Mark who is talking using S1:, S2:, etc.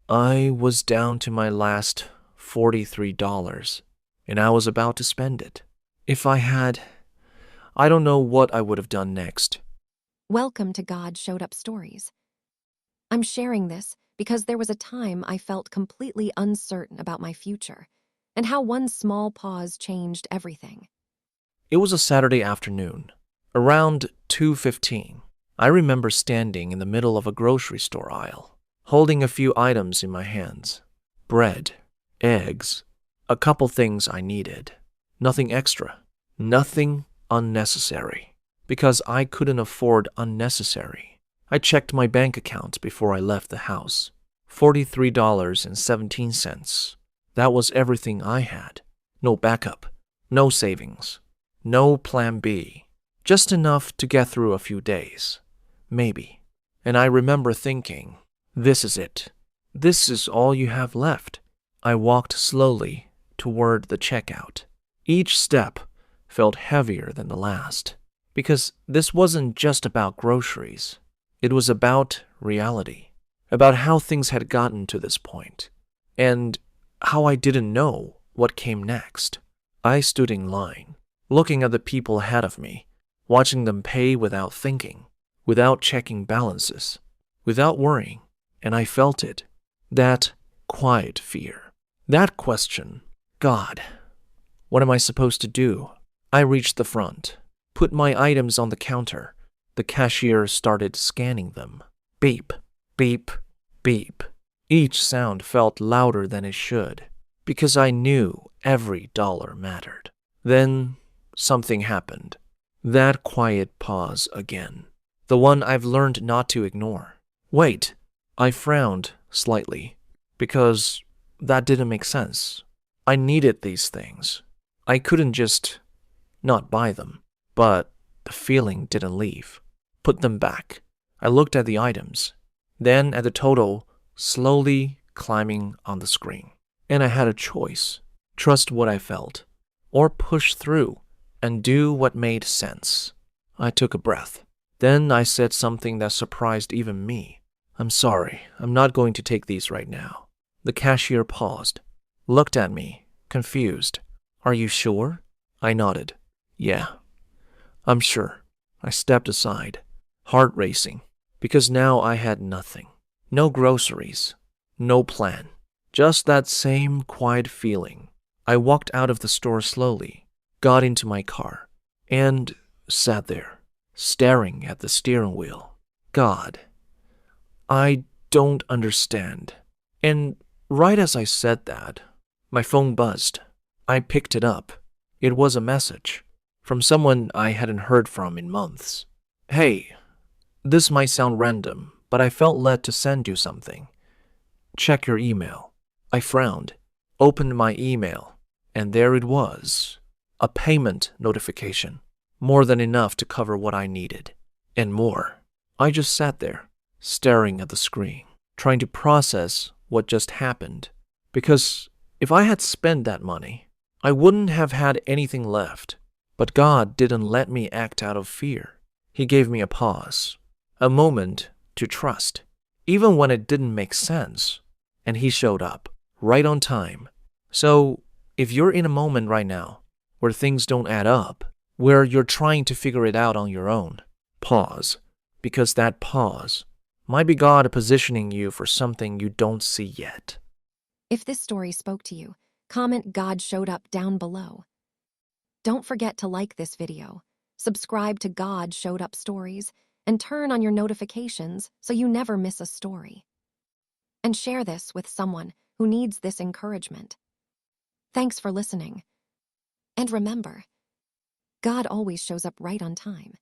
S1: I was down to my last $43, and I was about to spend it. If I had, I don't know what I would have done next.
S2: Welcome to God Showed Up Stories. I'm sharing this because there was a time I felt completely uncertain about my future and how one small pause changed everything.
S1: It was a Saturday afternoon, around 2:15. I remember standing in the middle of a grocery store aisle, holding a few items in my hands. Bread, eggs, a couple things I needed. Nothing extra, nothing unnecessary, because I couldn't afford unnecessary. I checked my bank account before I left the house. $43.17. That was everything I had. No backup, no savings, no plan B. Just enough to get through a few days. Maybe. And I remember thinking, this is it. This is all you have left. I walked slowly toward the checkout. Each step felt heavier than the last, because this wasn't just about groceries. It was about reality, about how things had gotten to this point, and how I didn't know what came next. I stood in line, looking at the people ahead of me, watching them pay without thinking, without checking balances, without worrying, and I felt it, that quiet fear, that question, God, what am I supposed to do? I reached the front, put my items on the counter. The cashier started scanning them. Beep, beep, beep. Each sound felt louder than it should, because I knew every dollar mattered. Then something happened. That quiet pause again. The one I've learned not to ignore. Wait, I frowned slightly, because that didn't make sense. I needed these things. I couldn't just not buy them, but the feeling didn't leave. Put them back. I looked at the items, then at the total slowly climbing on the screen. And I had a choice. Trust what I felt, or push through and do what made sense. I took a breath. Then I said something that surprised even me. I'm sorry, I'm not going to take these right now. The cashier paused, looked at me, confused. Are you sure? I nodded. Yeah, I'm sure. I stepped aside, heart racing, because now I had nothing. No groceries, no plan, just that same quiet feeling. I walked out of the store slowly, got into my car, and sat there, staring at the steering wheel. God, I don't understand. And right as I said that, my phone buzzed. I picked it up. It was a message from someone I hadn't heard from in months. Hey, this might sound random, but I felt led to send you something. Check your email. I frowned, opened my email, and there it was. A payment notification. More than enough to cover what I needed. And more. I just sat there, staring at the screen, trying to process what just happened. Because if I had spent that money, I wouldn't have had anything left. But God didn't let me act out of fear. He gave me a pause, a moment to trust, even when it didn't make sense. And He showed up, right on time. So, if you're in a moment right now where things don't add up, where you're trying to figure it out on your own, pause, because that pause might be God positioning you for something you don't see yet.
S2: If this story spoke to you, comment God Showed Up down below. Don't forget to like this video, subscribe to God Showed Up Stories, and turn on your notifications so you never miss a story. And share this with someone who needs this encouragement. Thanks for listening. And remember, God always shows up right on time.